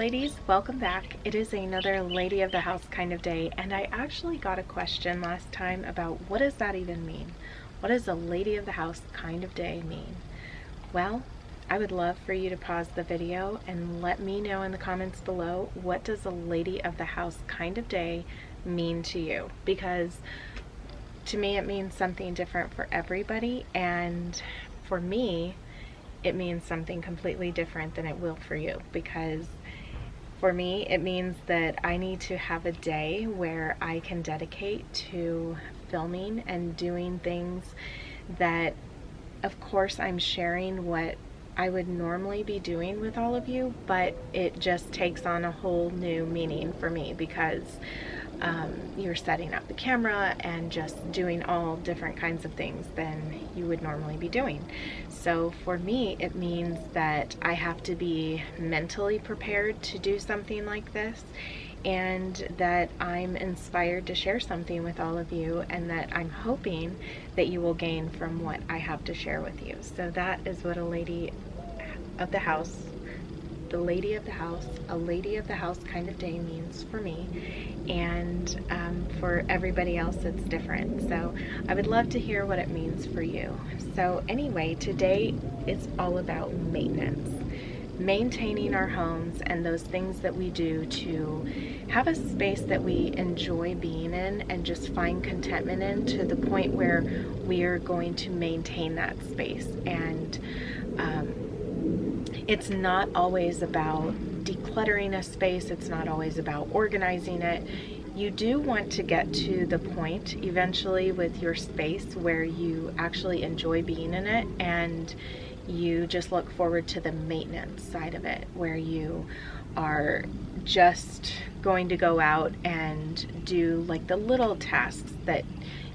ladies, welcome back. It is another lady of the house kind of day, and I actually got a question last time about what does that even mean? What does a lady of the house kind of day mean? Well, I would love for you to pause the video and let me know in the comments below, what does a lady of the house kind of day mean to you? Because to me it means something different for everybody, and for me it means something completely different than it will for you, because for me it means that I need to have a day where I can dedicate to filming and doing things that, of course, I'm sharing what I would normally be doing with all of you, but it just takes on a whole new meaning for me because you're setting up the camera and just doing all different kinds of things than you would normally be doing. So for me, it means that I have to be mentally prepared to do something like this, and that I'm inspired to share something with all of you, and that I'm hoping that you will gain from what I have to share with you. So that is what a lady of the house, a lady of the house kind of day means for me, and for everybody else it's different. So I would love to hear what it means for you. So anyway, today it's all about maintenance. Maintaining our homes and those things that we do to have a space that we enjoy being in and just find contentment in, to the point where we are going to maintain that space. And it's not always about decluttering a space, it's not always about organizing it. You do want to get to the point eventually with your space where you actually enjoy being in it, and you just look forward to the maintenance side of it, where you are just going to go out and do like the little tasks that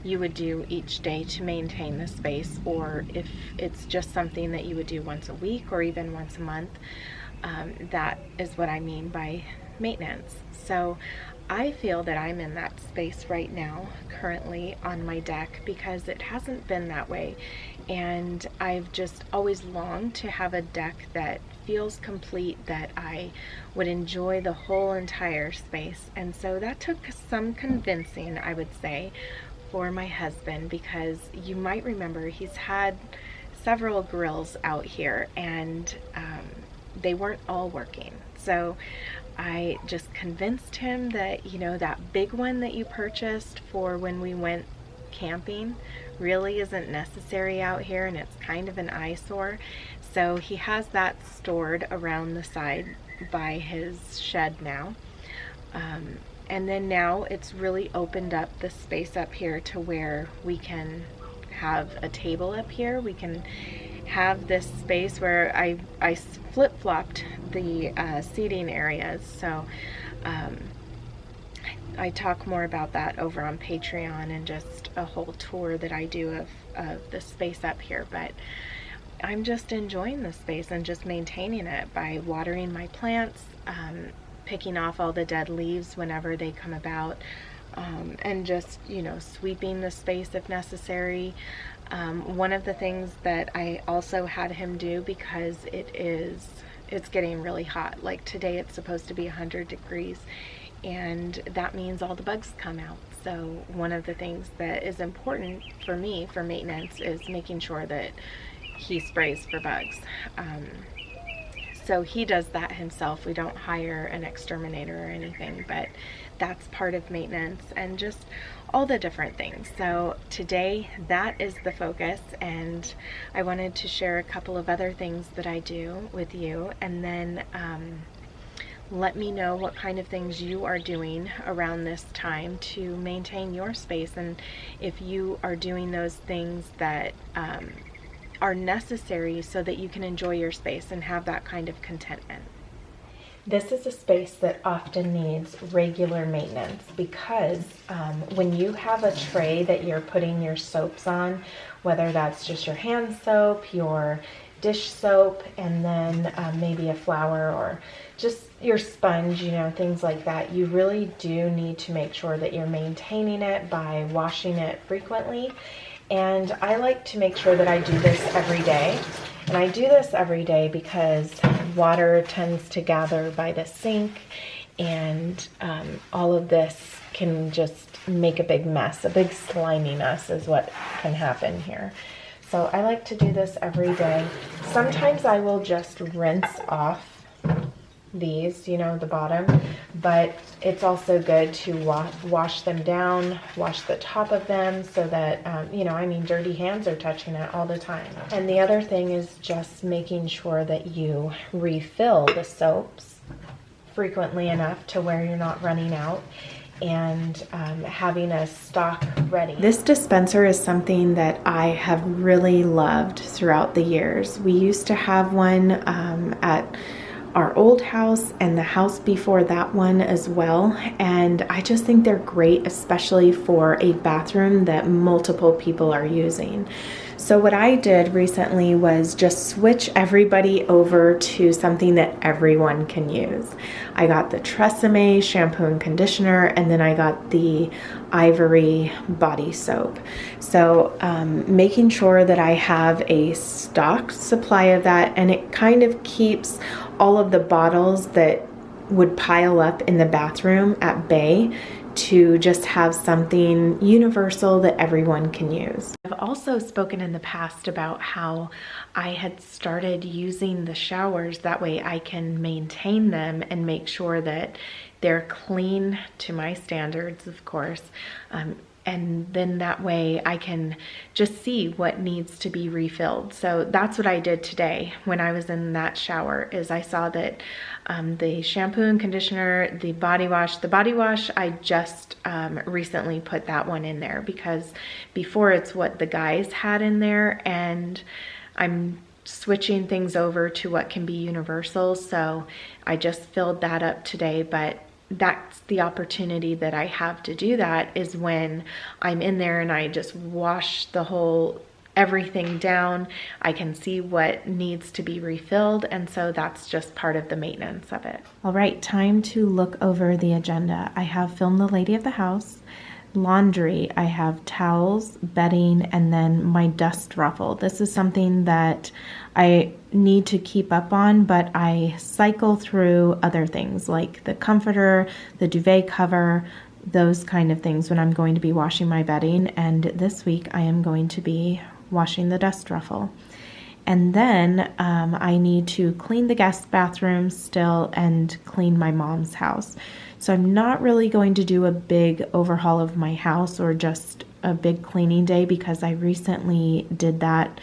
you would do each day to maintain the space, or if it's just something that you would do once a week or even once a month. That is what I mean by maintenance. So I feel that I'm in that space right now, currently on my deck, because it hasn't been that way. And I've just always longed to have a deck that feels complete, that I would enjoy the whole entire space. And so that took some convincing, I would say, for my husband, because you might remember he's had several grills out here, and they weren't all working. So I just convinced him that, you know, that big one that you purchased for when we went camping really isn't necessary out here, and it's kind of an eyesore. So he has that stored around the side by his shed now. And then now it's really opened up the space up here to where we can have a table up here. We can have this space where I flip-flopped the seating areas. So I talk more about that over on Patreon, and just a whole tour that I do of the space up here. But I'm just enjoying the space and just maintaining it by watering my plants, picking off all the dead leaves whenever they come about, and just, you know, sweeping the space if necessary. One of the things that I also had him do, because it's getting really hot, like today it's supposed to be 100 degrees, and that means all the bugs come out. So one of the things that is important for me for maintenance is making sure that he sprays for bugs. So he does that himself. We don't hire an exterminator or anything, but that's part of maintenance, and just all the different things. So today that is the focus, and I wanted to share a couple of other things that I do with you, and then let me know what kind of things you are doing around this time to maintain your space, and if you are doing those things that are necessary so that you can enjoy your space and have that kind of contentment. This is a space that often needs regular maintenance, because when you have a tray that you're putting your soaps on, whether that's just your hand soap, your dish soap, and then maybe a flower or just your sponge, you know, things like that, you really do need to make sure that you're maintaining it by washing it frequently. And I like to make sure that I do this every day. And I do this every day because water tends to gather by the sink, and all of this can just make a big mess. A big slimy mess is what can happen here. So I like to do this every day. Sometimes I will just rinse off these, you know, the bottom, but it's also good to wash them down, wash the top of them, so that, you know, I mean, dirty hands are touching it all the time. And the other thing is just making sure that you refill the soaps frequently enough to where you're not running out, and having a stock ready. This dispenser is something that I have really loved throughout the years. We used to have one at our old house and the house before that one as well, and I just think they're great, especially for a bathroom that multiple people are using. So what I did recently was just switch everybody over to something that everyone can use. I got the Tresemme shampoo and conditioner, and then I got the Ivory body soap. So making sure that I have a stocked supply of that, and it kind of keeps all of the bottles that would pile up in the bathroom at bay, to just have something universal that everyone can use. I've also spoken in the past about how I had started using the showers, that way I can maintain them and make sure that they're clean to my standards, of course. And then that way I can just see what needs to be refilled. So that's what I did today when I was in that shower, is I saw that the shampoo and conditioner, the body wash, I just recently put that one in there, because before it's what the guys had in there, and I'm switching things over to what can be universal. So I just filled that up today, but that's the opportunity that I have to do that, is when I'm in there and I just wash the whole everything down. I can see what needs to be refilled, and so that's just part of the maintenance of it. All right, time to look over the agenda. I have filmed the lady of the house, laundry, I have towels, bedding, and then my dust ruffle. This is something that I need to keep up on, but I cycle through other things like the comforter, the duvet cover, those kind of things when I'm going to be washing my bedding. And this week I am going to be washing the dust ruffle. And then I need to clean the guest bathroom still and clean my mom's house. So I'm not really going to do a big overhaul of my house or just a big cleaning day, because I recently did that.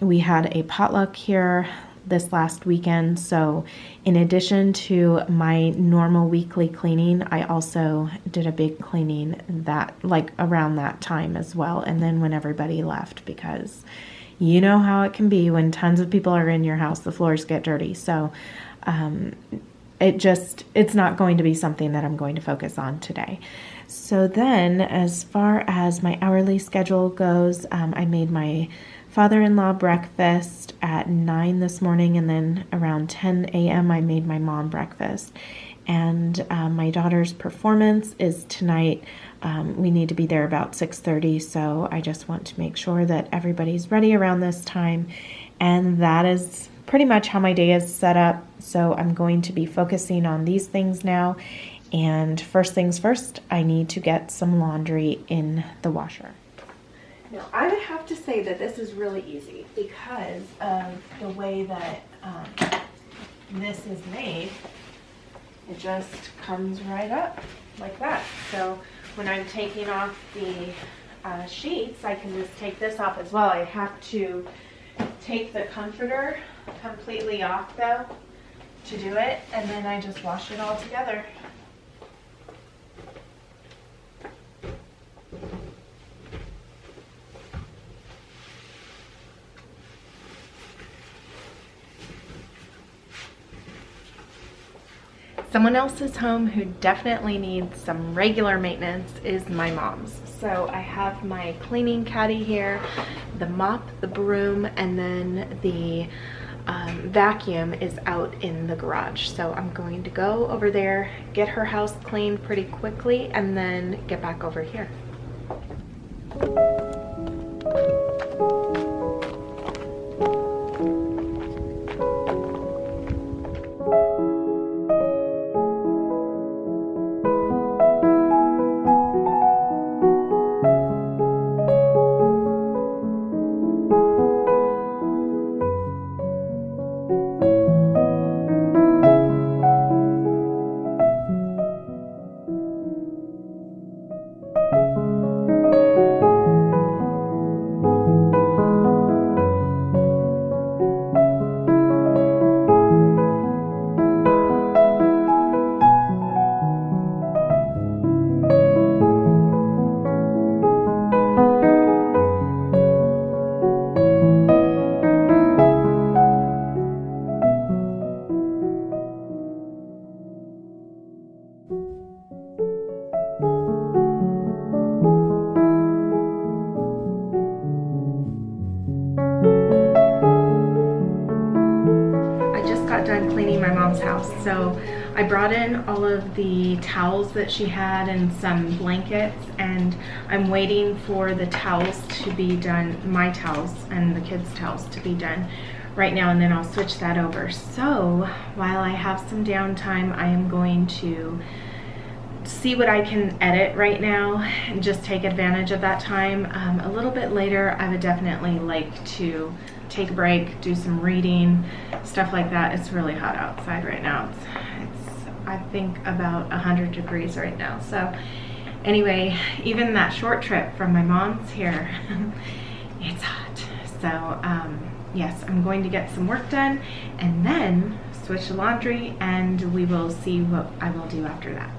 We had a potluck here this last weekend, so in addition to my normal weekly cleaning, I also did a big cleaning that, like, around that time as well, and then when everybody left, because you know how it can be when tons of people are in your house, the floors get dirty. So it's not going to be something that I'm going to focus on today. So then, as far as my hourly schedule goes, I made my father-in-law breakfast at 9 this morning, and then around 10 a.m. I made my mom breakfast. And my daughter's performance is tonight. We need to be there about 6:30, so I just want to make sure that everybody's ready around this time. And that is pretty much how my day is set up. So I'm going to be focusing on these things now. And first things first, I need to get some laundry in the washer. Now, I would have to say that this is really easy because of the way that this is made. It just comes right up like that. So when I'm taking off the sheets, I can just take this off as well. I have to take the comforter completely off though to do it, and then I just wash it all together. Someone else's home who definitely needs some regular maintenance is my mom's. So I have my cleaning caddy here, the mop, the broom, and then the vacuum is out in the garage. So I'm going to go over there, get her house cleaned pretty quickly, and then get back over here. mom's house. So I brought in all of the towels that she had and some blankets, and I'm waiting for the towels to be done, my towels and the kids' towels to be done right now, and then I'll switch that over. So while I have some downtime, I am going to see what I can edit right now and just take advantage of that time. A little bit later, I would definitely like to take a break, do some reading, stuff like that. It's really hot outside right now. It's I think about 100 degrees right now. So anyway, even that short trip from my mom's here, it's hot. So yes, I'm going to get some work done and then switch the laundry, and we will see what I will do after that.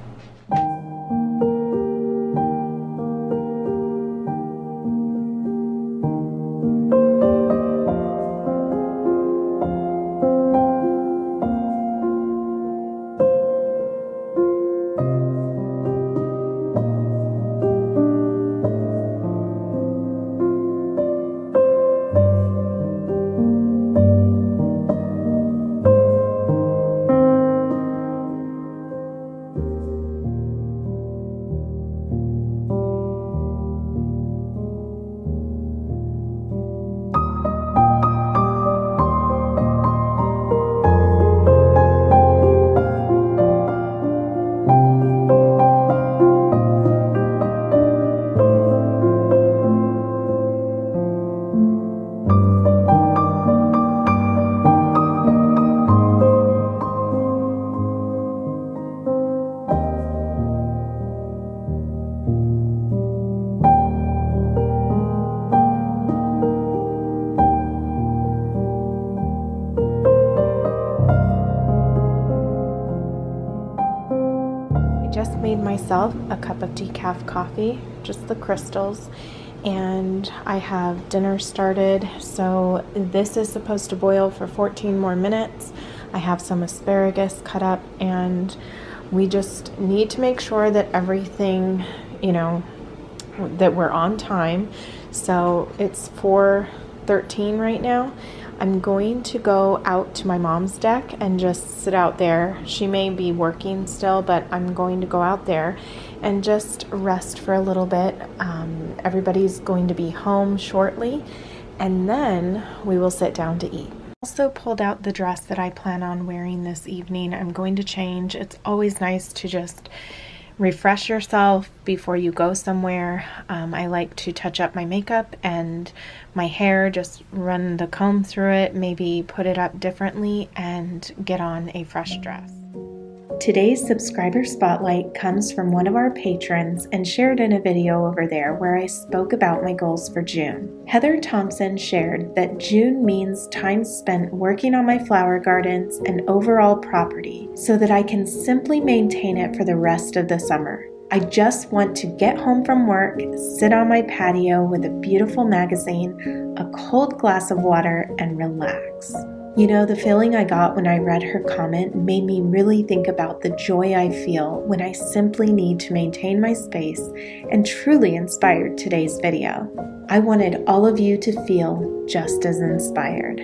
Just made myself a cup of decaf coffee, just the crystals, and I have dinner started. So this is supposed to boil for 14 more minutes. I have some asparagus cut up, and we just need to make sure that everything, that we're on time. So it's 4:13 right now. I'm going to go out to my mom's deck and just sit out there. She may be working still, but I'm going to go out there and just rest for a little bit. Everybody's going to be home shortly, and then we will sit down to eat. Also pulled out the dress that I plan on wearing this evening. I'm going to change. It's always nice to just refresh yourself before you go somewhere. I like to touch up my makeup and my hair, just run the comb through it, maybe put it up differently, and get on a fresh dress. Today's subscriber spotlight comes from one of our patrons and shared in a video over there where I spoke about my goals for June. Heather Thompson shared that June means time spent working on my flower gardens and overall property so that I can simply maintain it for the rest of the summer. I just want to get home from work, sit on my patio with a beautiful magazine, a cold glass of water, and relax. The feeling I got when I read her comment made me really think about the joy I feel when I simply need to maintain my space, and truly inspired today's video. I wanted all of you to feel just as inspired.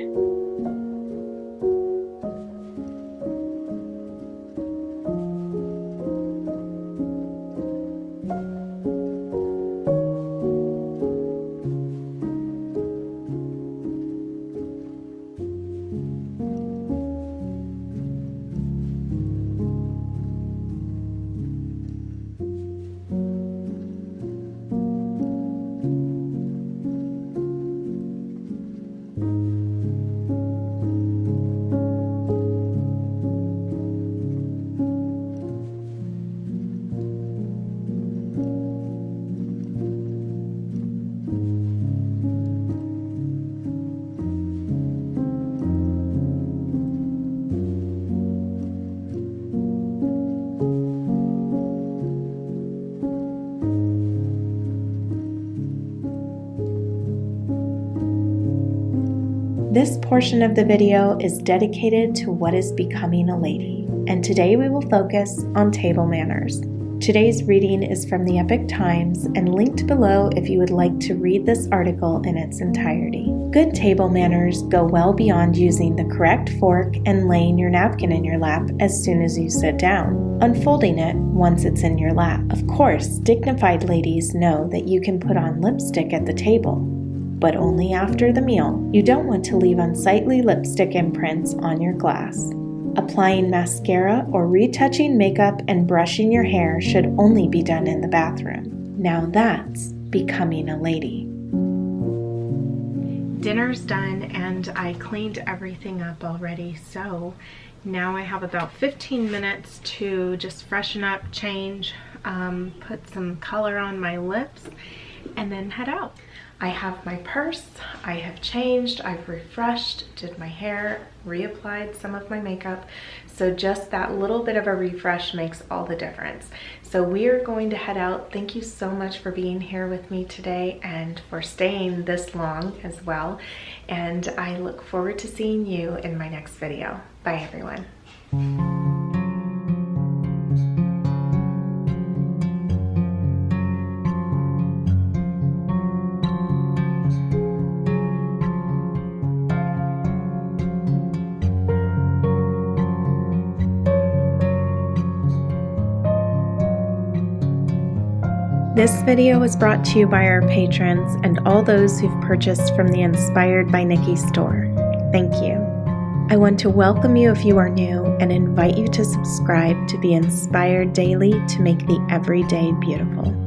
This portion of the video is dedicated to what is becoming a lady, and today we will focus on table manners. Today's reading is from the Epic Times and linked below if you would like to read this article in its entirety. Good table manners go well beyond using the correct fork and laying your napkin in your lap as soon as you sit down, unfolding it once it's in your lap. Of course, dignified ladies know that you can put on lipstick at the table, but only after the meal. You don't want to leave unsightly lipstick imprints on your glass. Applying mascara or retouching makeup and brushing your hair should only be done in the bathroom. Now that's becoming a lady. Dinner's done and I cleaned everything up already, so now I have about 15 minutes to just freshen up, change, put some color on my lips, and then head out. I have my purse, I have changed, I've refreshed, did my hair, reapplied some of my makeup. So just that little bit of a refresh makes all the difference. So we are going to head out. Thank you so much for being here with me today and for staying this long as well. And I look forward to seeing you in my next video. Bye everyone. This video was brought to you by our patrons and all those who've purchased from the Inspired by Nikki store. Thank you. I want to welcome you if you are new and invite you to subscribe to be inspired daily to make the everyday beautiful.